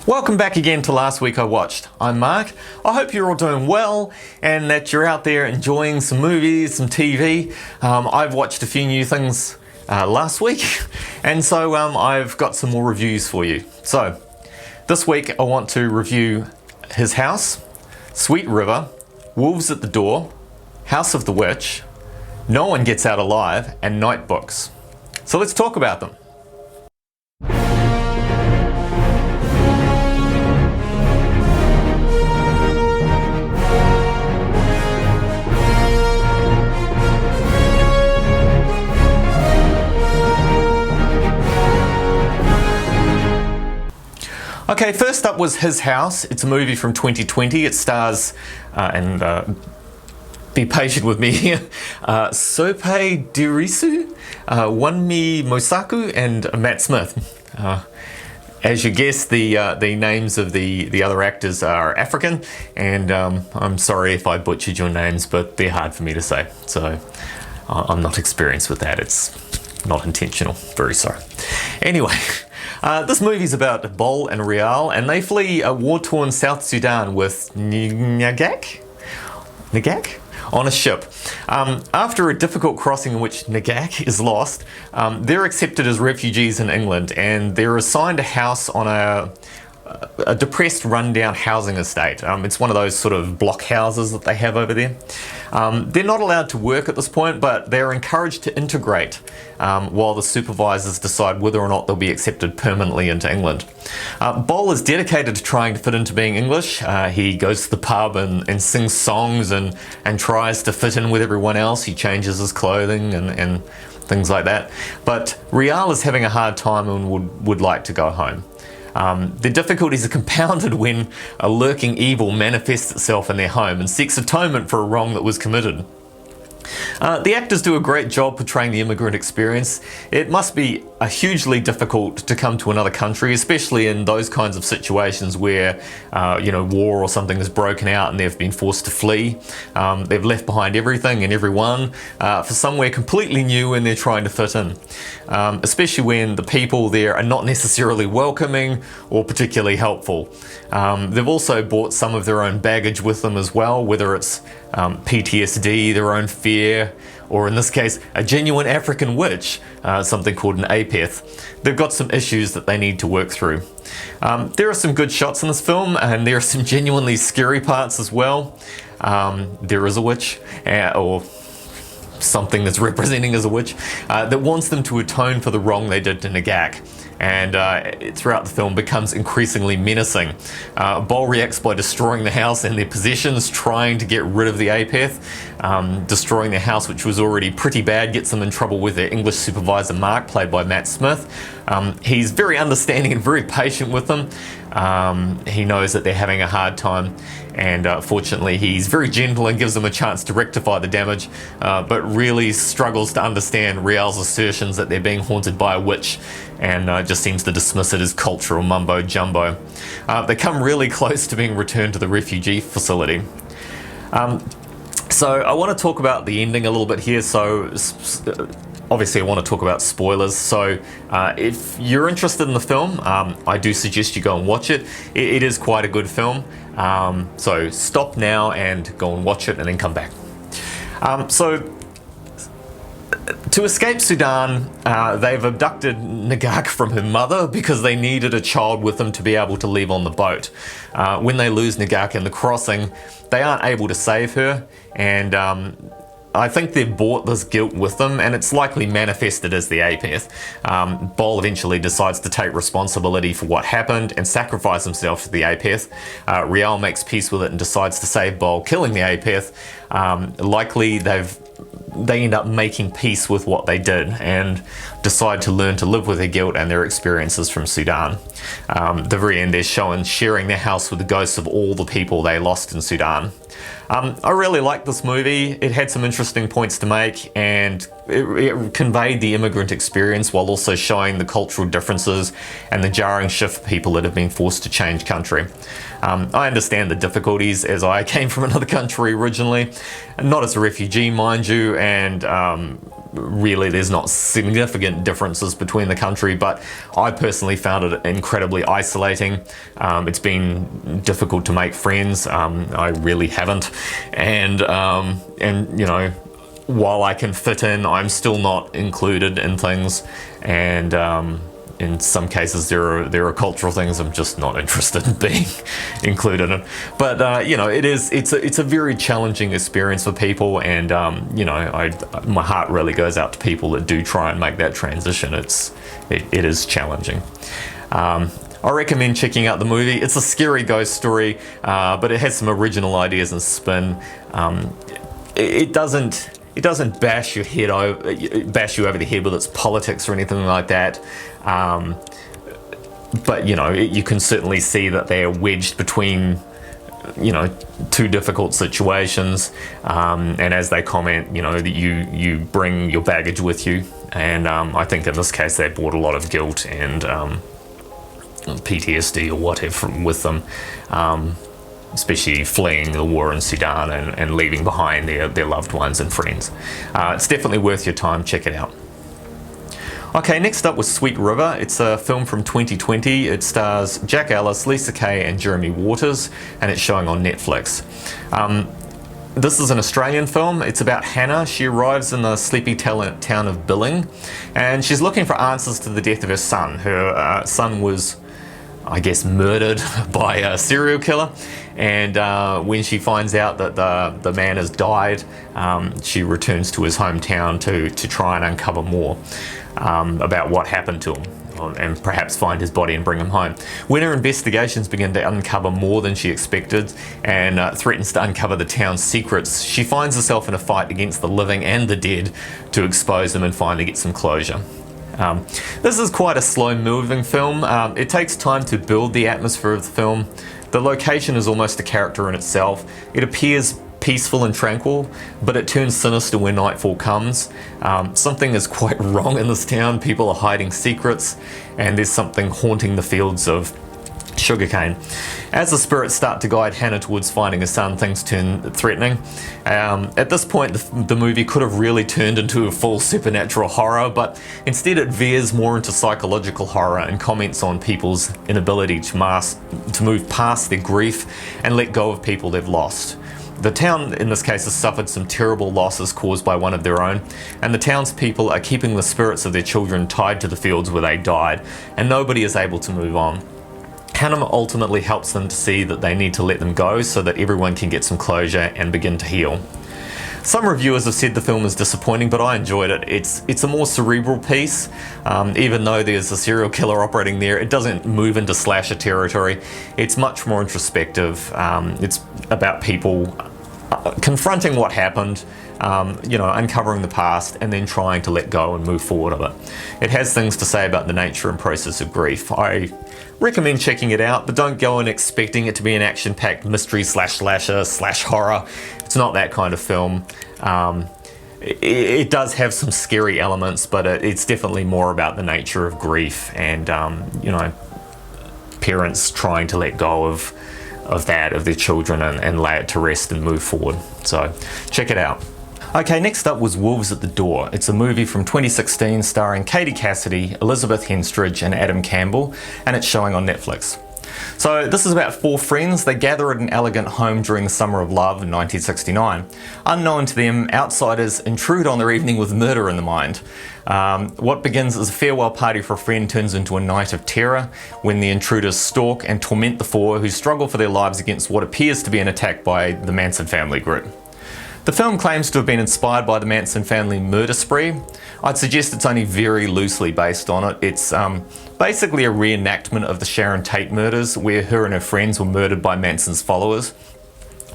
Welcome back again to Last Week I Watched. I'm Mark. I hope you're all doing well and that you're out there enjoying some movies, some TV. I've watched a few new things last week, and so I've got some more reviews for you. So, this week I want to review His House, Sweet River, Wolves at the Door, House of the Witch, No One Gets Out Alive, and Nightbooks. So let's talk about them. Okay, first up was His House. It's a movie from 2020. It stars, be patient with me here, Sope Dirisu, Wunmi Mosaku, and Matt Smith. As you guessed, the names of the other actors are African, and I'm sorry if I butchered your names, but they're hard for me to say. So I'm not experienced with that. It's not intentional. Very sorry. Anyway. This movie's about Bol and Rial, and they flee a war-torn South Sudan with Nagak on a ship. After a difficult crossing in which Nagak is lost, they're accepted as refugees in England, and they're assigned a house on a depressed, rundown housing estate. It's one of those sort of block houses that they have over there. They're not allowed to work at this point, but they're encouraged to integrate while the supervisors decide whether or not they'll be accepted permanently into England. Bol is dedicated to trying to fit into being English. He goes to the pub and sings songs and tries to fit in with everyone else. He changes his clothing and things like that. But Rial is having a hard time and would like to go home. The difficulties are compounded when a lurking evil manifests itself in their home and seeks atonement for a wrong that was committed. The actors do a great job portraying the immigrant experience. It must be hugely difficult to come to another country, especially in those kinds of situations where, war or something has broken out and they've been forced to flee. They've left behind everything and everyone for somewhere completely new and they're trying to fit in. Especially when the people there are not necessarily welcoming or particularly helpful. They've also brought some of their own baggage with them as well, whether it's PTSD, their own fear, or in this case, a genuine African witch, something called an apeth. They've got some issues that they need to work through. There are some good shots in this film, and there are some genuinely scary parts as well. There is a witch, or something that's representing as a witch, that wants them to atone for the wrong they did to Nagak. And throughout the film becomes increasingly menacing. Bol reacts by destroying the house and their possessions, trying to get rid of the apeth. Destroying their house, which was already pretty bad, gets them in trouble with their English supervisor Mark, played by Matt Smith. He's very understanding and very patient with them. He knows that they're having a hard time, and fortunately he's very gentle and gives them a chance to rectify the damage, but really struggles to understand Rial's assertions that they're being haunted by a witch, and just seems to dismiss it as cultural mumbo jumbo. They come really close to being returned to the refugee facility. So I want to talk about the ending a little bit here. So obviously I want to talk about spoilers. So if you're interested in the film, I do suggest you go and watch it. It is quite a good film. So stop now and go and watch it and then come back. To escape Sudan, they've abducted Nagak from her mother because they needed a child with them to be able to leave on the boat. When they lose Nagak in the crossing, they aren't able to save her, and I think they've brought this guilt with them, and it's likely manifested as the apeth. Bol eventually decides to take responsibility for what happened and sacrifice himself to the apeth. Rial makes peace with it and decides to save Bol, killing the apeth. Likely they end up making peace with what they did and decide to learn to live with their guilt and their experiences from Sudan. The very end, they're shown sharing their house with the ghosts of all the people they lost in Sudan. I really liked this movie. It had some interesting points to make, and it conveyed the immigrant experience while also showing the cultural differences and the jarring shift for people that have been forced to change country. I understand the difficulties, as I came from another country originally, not as a refugee, mind you, and really there's not significant differences between the country, but I personally found it incredibly isolating. It's been difficult to make friends. I really haven't, and you know, while I can fit in, I'm still not included in things, and in some cases there are cultural things I'm just not interested in being included in. But you know, it's a very challenging experience for people, and you know, my heart really goes out to people that do try and make that transition. It is challenging. I recommend checking out the movie. It's a scary ghost story, but it has some original ideas and spin. It doesn't bash you over the head with its politics or anything like that. But you know, you can certainly see that they are wedged between, you know, two difficult situations. And as they comment, you know, that you bring your baggage with you. And I think in this case they brought a lot of guilt and PTSD or whatever with them. Especially fleeing the war in Sudan and leaving behind their loved ones and friends. It's definitely worth your time, check it out. Okay, next up was Sweet River. It's a film from 2020. It stars Jack Ellis, Lisa Kay and Jeremy Waters, and it's showing on Netflix. This is an Australian film. It's about Hannah. She arrives in the sleepy town of Billing, and she's looking for answers to the death of her son. Her son was, I guess, murdered by a serial killer, and when she finds out that the man has died, she returns to his hometown to try and uncover more about what happened to him, and perhaps find his body and bring him home. When her investigations begin to uncover more than she expected, and threatens to uncover the town's secrets, she finds herself in a fight against the living and the dead to expose them and finally get some closure. This is quite a slow-moving film. It takes time to build the atmosphere of the film. The location is almost a character in itself. It appears peaceful and tranquil, but it turns sinister when nightfall comes. Something is quite wrong in this town. People are hiding secrets, and there's something haunting the fields of sugarcane. As the spirits start to guide Hannah towards finding her son, things turn threatening. At this point, the movie could have really turned into a full supernatural horror, but instead it veers more into psychological horror and comments on people's inability to move past their grief and let go of people they've lost. The town, in this case, has suffered some terrible losses caused by one of their own, and the townspeople are keeping the spirits of their children tied to the fields where they died, and nobody is able to move on. Hannah ultimately helps them to see that they need to let them go so that everyone can get some closure and begin to heal. Some reviewers have said the film is disappointing, but I enjoyed it. It's a more cerebral piece. Even though there's a serial killer operating there, it doesn't move into slasher territory. It's much more introspective. It's about people confronting what happened, you know, uncovering the past, and then trying to let go and move forward of it. It has things to say about the nature and process of grief. I recommend checking it out, but don't go in expecting it to be an action-packed mystery slasher horror. It's not that kind of film. It does have some scary elements, but it's definitely more about the nature of grief and you know, parents trying to let go of their children and lay it to rest and move forward. So check it out. Okay, next up was Wolves at the Door. It's a movie from 2016 starring Katie Cassidy, Elizabeth Henstridge and Adam Campbell, and it's showing on Netflix. So this is about four friends. They gather at an elegant home during the summer of love in 1969. Unknown to them, outsiders intrude on their evening with murder in the mind. What begins as a farewell party for a friend turns into a night of terror when the intruders stalk and torment the four who struggle for their lives against what appears to be an attack by the Manson family group. The film claims to have been inspired by the Manson family murder spree. I'd suggest it's only very loosely based on it. It's basically a reenactment of the Sharon Tate murders, where her and her friends were murdered by Manson's followers.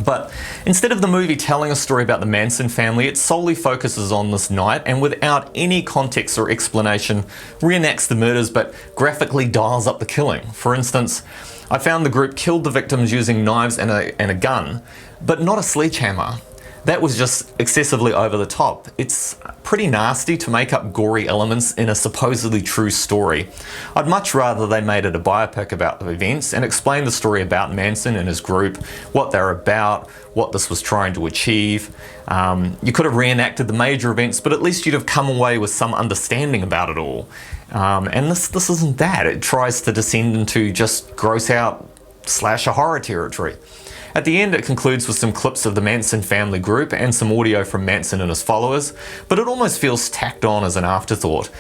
But instead of the movie telling a story about the Manson family, it solely focuses on this night and without any context or explanation reenacts the murders but graphically dials up the killing. For instance, I found the group killed the victims using knives and a gun, but not a sledgehammer. That was just excessively over the top. It's pretty nasty to make up gory elements in a supposedly true story. I'd much rather they made it a biopic about the events and explained the story about Manson and his group, what they're about, what this was trying to achieve. You could have reenacted the major events, but at least you'd have come away with some understanding about it all. And this isn't that. It tries to descend into just gross out slasher horror territory. At the end, it concludes with some clips of the Manson family group and some audio from Manson and his followers, but it almost feels tacked on as an afterthought.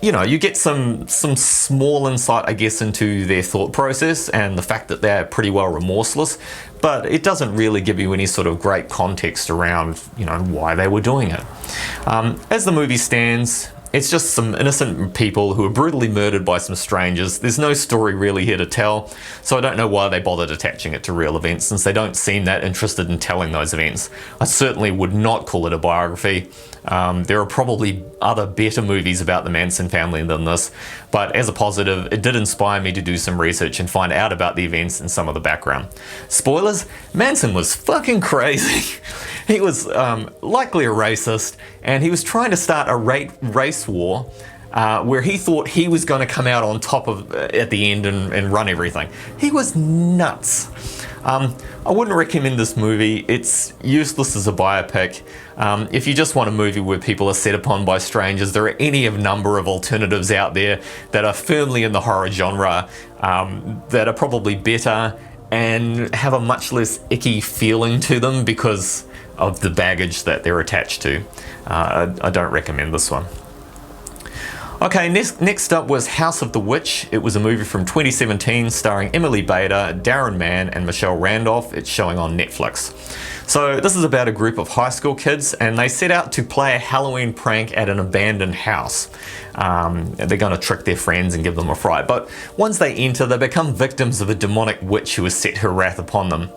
You know, you get some small insight, I guess, into their thought process and the fact that they're pretty well remorseless, but it doesn't really give you any sort of great context around, you know, why they were doing it. As the movie stands, it's just some innocent people who are brutally murdered by some strangers. There's no story really here to tell, so I don't know why they bothered attaching it to real events, since they don't seem that interested in telling those events. I certainly would not call it a biography. There are probably other better movies about the Manson family than this, but as a positive, it did inspire me to do some research and find out about the events and some of the background. Spoilers, Manson was fucking crazy. He was likely a racist, and he was trying to start a race war where he thought he was going to come out on top of at the end and run everything. He was nuts. I wouldn't recommend this movie. It's useless as a biopic. If you just want a movie where people are set upon by strangers, there are any of number of alternatives out there that are firmly in the horror genre, that are probably better and have a much less icky feeling to them because of the baggage that they're attached to. I don't recommend this one. Okay, next up was House of the Witch. It was a movie from 2017 starring Emily Bader, Darren Mann, and Michelle Randolph. It's showing on Netflix. So this is about a group of high school kids, and they set out to play a Halloween prank at an abandoned house. They're going to trick their friends and give them a fright, but once they enter, they become victims of a demonic witch who has set her wrath upon them.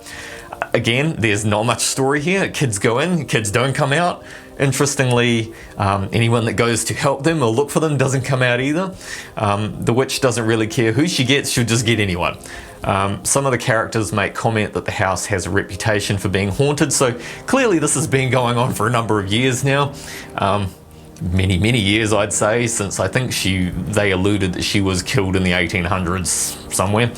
Again, there's not much story here. Kids go in, kids don't come out. Interestingly, anyone that goes to help them or look for them doesn't come out either. The witch doesn't really care who she gets, she'll just get anyone. Some of the characters make comment that the house has a reputation for being haunted, so clearly this has been going on for a number of years now. Many years, I'd say, since I think they alluded that she was killed in the 1800s somewhere.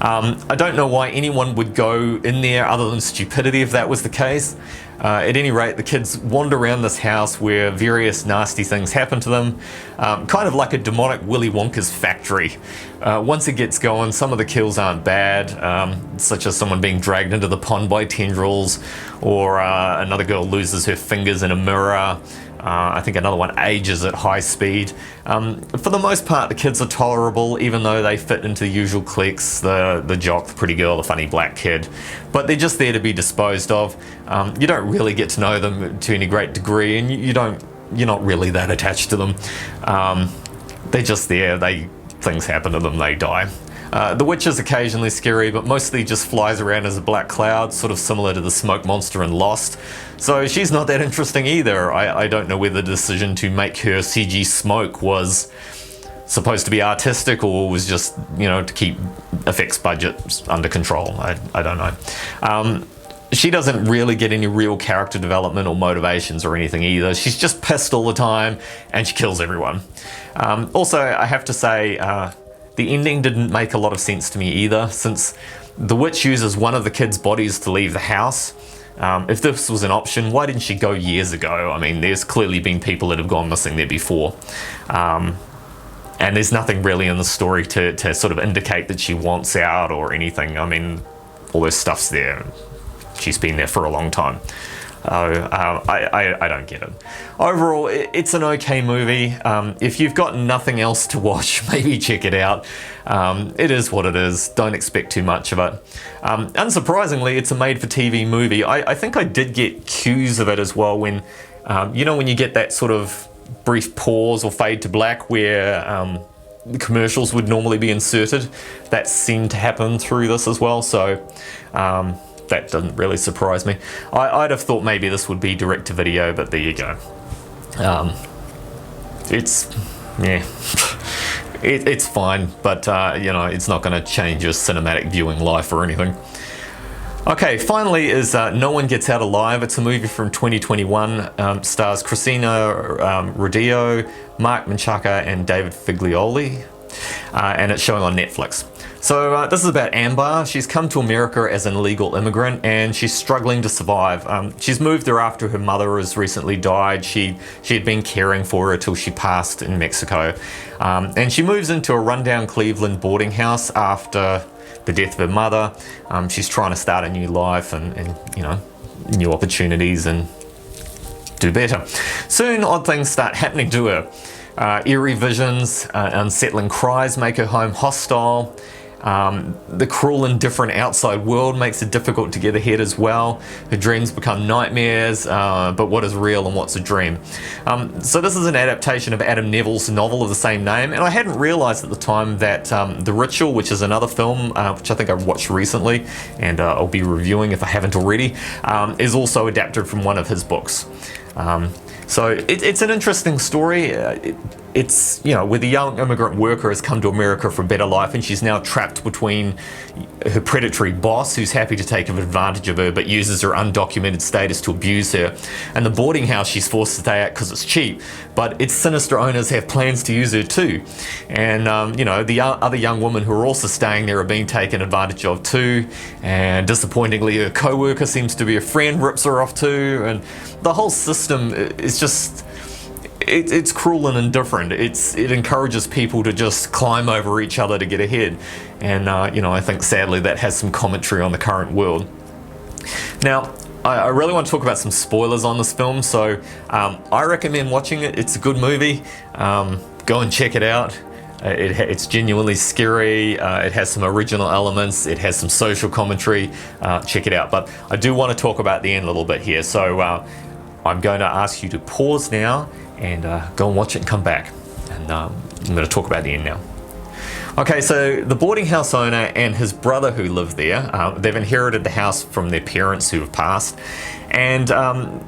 I don't know why anyone would go in there other than stupidity if that was the case. At any rate, the kids wander around this house where various nasty things happen to them, kind of like a demonic Willy Wonka's factory. Once it gets going, some of the kills aren't bad, such as someone being dragged into the pond by tendrils, or another girl loses her fingers in a mirror. I think another one ages at high speed. For the most part, the kids are tolerable, even though they fit into the usual cliques, the jock, the pretty girl, the funny black kid. But they're just there to be disposed of. You don't really get to know them to any great degree, and you're not really that attached to them. They're just there, things happen to them, they die. The witch is occasionally scary, but mostly just flies around as a black cloud, sort of similar to the smoke monster in Lost. So she's not that interesting either. I don't know whether the decision to make her CG smoke was supposed to be artistic or was just, to keep effects budgets under control. I don't know. She doesn't really get any real character development or motivations or anything either. She's just pissed all the time and she kills everyone. Also, I have to say, the ending didn't make a lot of sense to me either, since the witch uses one of the kids' bodies to leave the house. If this was an option, why didn't she go years ago? I mean, there's clearly been people that have gone missing there before. And there's nothing really in the story to sort of indicate that she wants out or anything. I mean, all this stuff's there. She's been there for a long time. I don't get it. Overall, it's an okay movie. If you've got nothing else to watch, maybe check it out. It is what it is. Don't expect too much of it. Unsurprisingly, it's a made-for-TV movie. I think I did get cues of it as well when, when you get that sort of brief pause or fade to black where the commercials would normally be inserted. That seemed to happen through this as well, so that doesn't really surprise me. I'd have thought maybe this would be direct to video, but there you go. It's fine, but it's not going to change your cinematic viewing life or anything. Okay, finally is No One Gets Out Alive. It's a movie from 2021. Stars Christina Rodillo, Mark Menchaca, and David Figlioli. And it's showing on Netflix. So this is about Amber. She's come to America as an illegal immigrant and she's struggling to survive. She's moved there after her mother has recently died. She had been caring for her till she passed in Mexico. And she moves into a rundown Cleveland boarding house after the death of her mother. She's trying to start a new life and you know, new opportunities and do better. Soon odd things start happening to her. Eerie visions, unsettling cries make her home hostile. The cruel and different outside world makes it difficult to get ahead as well. Her dreams become nightmares, but what is real and what's a dream? So this is an adaptation of Adam Neville's novel of the same name, and I hadn't realised at the time that The Ritual, which is another film, which I think I watched recently, and I'll be reviewing if I haven't already, is also adapted from one of his books. So it's an interesting story. It's, you know, where the young immigrant worker has come to America for a better life and she's now trapped between her predatory boss who's happy to take advantage of her but uses her undocumented status to abuse her, and the boarding house she's forced to stay at because it's cheap, but its sinister owners have plans to use her too. And you know, the other young women who are also staying there are being taken advantage of too, and disappointingly her co-worker seems to be a friend, rips her off too, and the whole system is just... It's cruel and indifferent. It encourages people to just climb over each other to get ahead. And, you know, I think sadly that has some commentary on the current world. Now, I really want to talk about some spoilers on this film, so I recommend watching it. It's a good movie. Go and check it out. It's genuinely scary. It has some original elements. It has some social commentary. Check it out. But I do want to talk about the end a little bit here. So I'm going to ask you to pause now and go and watch it and come back. And I'm going to talk about the end now. Okay, so the boarding house owner and his brother who live there, they've inherited the house from their parents who have passed. And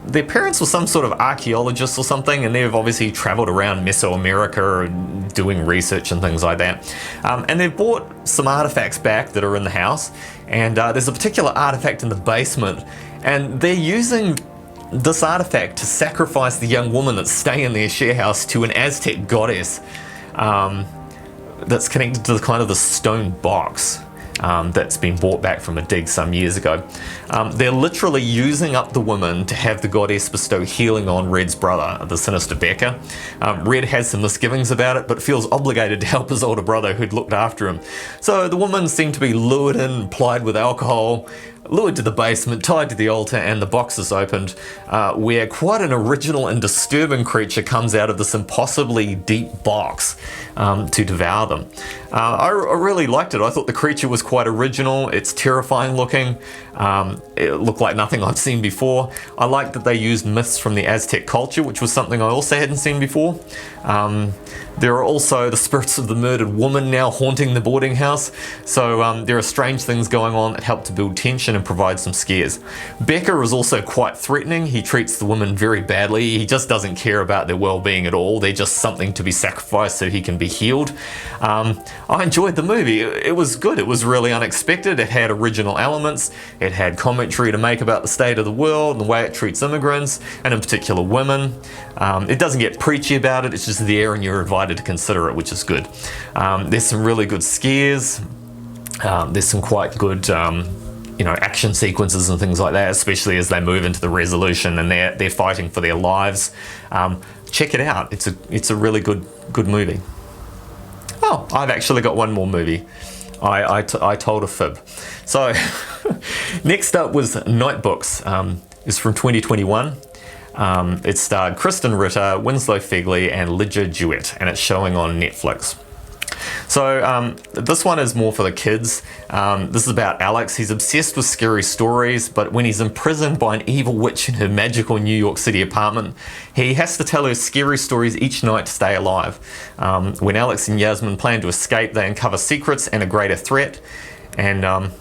their parents were some sort of archaeologists or something, and they've obviously traveled around Mesoamerica doing research and things like that. And they've brought some artifacts back that are in the house. And there's a particular artifact in the basement, and they're using this artifact to sacrifice the young woman that's staying in their share house to an Aztec goddess that's connected to the kind of the stone box that's been brought back from a dig some years ago. They're literally using up the woman to have the goddess bestow healing on Red's brother, the sinister Becca. Red has some misgivings about it, but feels obligated to help his older brother who'd looked after him. So the woman seemed to be lured in, plied with alcohol, lured to the basement, tied to the altar, and the box is opened, where quite an original and disturbing creature comes out of this impossibly deep box to devour them. I really liked it. I thought the creature was quite original. It's terrifying looking. It looked like nothing I've seen before. I liked that they used myths from the Aztec culture, which was something I also hadn't seen before. There are also the spirits of the murdered woman now haunting the boarding house, so there are strange things going on that help to build tension and provide some scares. Becca is also quite threatening. He treats the women very badly. He just doesn't care about their well-being at all. They're just something to be sacrificed so he can be healed. I enjoyed the movie. It was good. It was really unexpected. It had original elements. It had commentary to make about the state of the world and the way it treats immigrants, and in particular women. It doesn't get preachy about it. It's just there and you're invited to consider it, which is good. There's some really good scares. There's some quite good action sequences and things like that, especially as they move into the resolution and they're fighting for their lives. Check it out. It's a really good movie. Oh, I've actually got one more movie. I told a fib. So next up was Nightbooks. It's from 2021. It starred Kristen Ritter, Winslow Fegley, and Lydia Jewett, and it's showing on Netflix. So this one is more for the kids. This is about Alex. He's obsessed with scary stories, but when he's imprisoned by an evil witch in her magical New York City apartment, he has to tell her scary stories each night to stay alive. When Alex and Yasmin plan to escape, they uncover secrets and a greater threat. And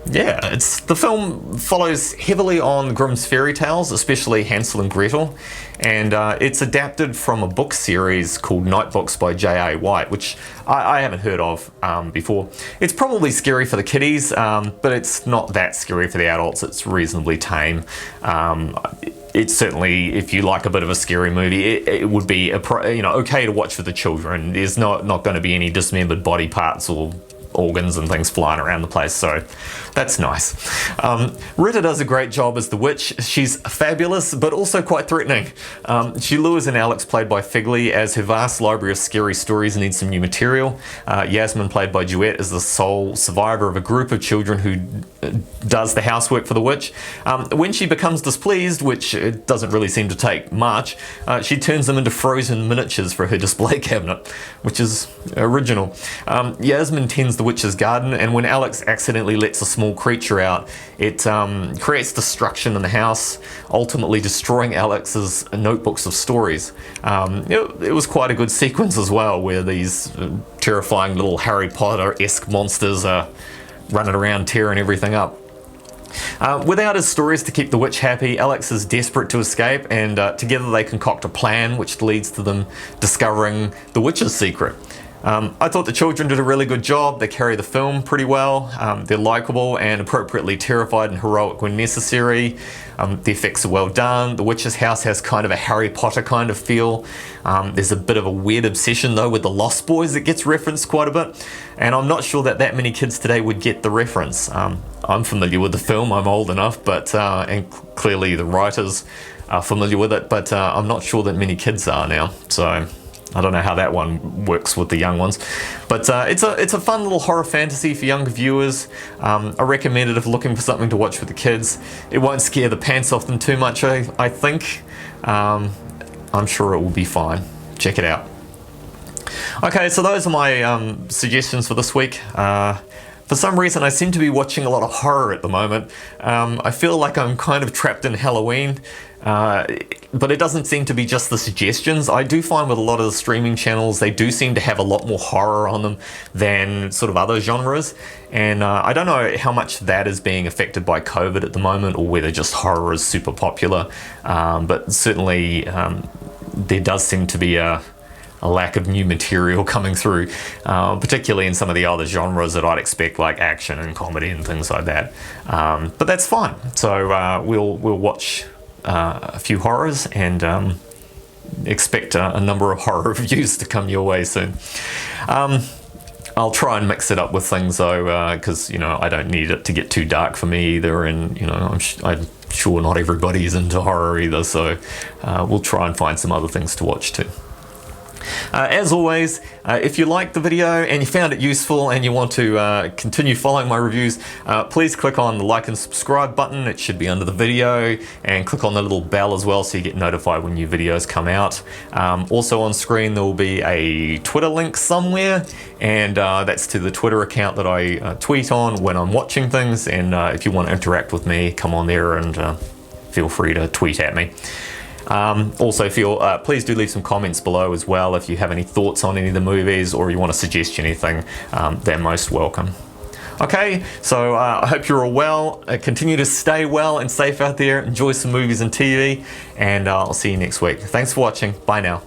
Yeah, the film follows heavily on Grimm's fairy tales, especially Hansel and Gretel, and it's adapted from a book series called Nightbooks by J.A. White, which I haven't heard of before. It's probably scary for the kiddies, but it's not that scary for the adults. It's reasonably tame. It's certainly, if you like a bit of a scary movie, it would be okay to watch for the children. There's not going to be any dismembered body parts or organs and things flying around the place, so that's nice. Rita does a great job as the witch. She's fabulous, but also quite threatening. She lures in Alex, played by Figley, as her vast library of scary stories needs some new material. Yasmin, played by Duet, is the sole survivor of a group of children who does the housework for the witch. When she becomes displeased, which it doesn't really seem to take much, she turns them into frozen miniatures for her display cabinet, which is original. Yasmin tends the witch's garden, and when Alex accidentally lets a small creature out, it creates destruction in the house, ultimately destroying Alex's notebooks of stories. It was quite a good sequence as well, where these terrifying little Harry Potter-esque monsters are running around tearing everything up. Without his stories to keep the witch happy, Alex is desperate to escape, and together they concoct a plan which leads to them discovering the witch's secret. I thought the children did a really good job. They carry the film pretty well. They're likeable and appropriately terrified and heroic when necessary. The effects are well done. The witch's house has kind of a Harry Potter kind of feel. There's a bit of a weird obsession though with the Lost Boys that gets referenced quite a bit, and I'm not sure that many kids today would get the reference. I'm familiar with the film, I'm old enough, but and clearly the writers are familiar with it, but I'm not sure that many kids are now, so I don't know how that one works with the young ones. But it's a fun little horror fantasy for younger viewers. I recommend it if looking for something to watch with the kids. It won't scare the pants off them too much, I think. I'm sure it will be fine. Check it out. Okay, so those are my suggestions for this week. For some reason, I seem to be watching a lot of horror at the moment. I feel like I'm kind of trapped in Halloween, but it doesn't seem to be just the suggestions. I do find with a lot of the streaming channels, they do seem to have a lot more horror on them than sort of other genres. And I don't know how much that is being affected by COVID at the moment, or whether just horror is super popular. But certainly there does seem to be a lack of new material coming through, particularly in some of the other genres that I'd expect, like action and comedy and things like that. But that's fine. So we'll watch a few horrors and expect a number of horror reviews to come your way soon. I'll try and mix it up with things though, because I don't need it to get too dark for me either, and I'm sure not everybody's into horror either. So we'll try and find some other things to watch too. As always, if you liked the video and you found it useful and you want to continue following my reviews, please click on the like and subscribe button. It should be under the video, and click on the little bell as well so you get notified when new videos come out. Also on screen there will be a Twitter link somewhere, and that's to the Twitter account that I tweet on when I'm watching things, and if you want to interact with me, come on there and feel free to tweet at me. Also, please do leave some comments below as well if you have any thoughts on any of the movies, or you want to suggest anything. They're most welcome. Okay, so I hope you're all well. Continue to stay well and safe out there. Enjoy some movies and TV, and I'll see you next week. Thanks for watching. Bye now.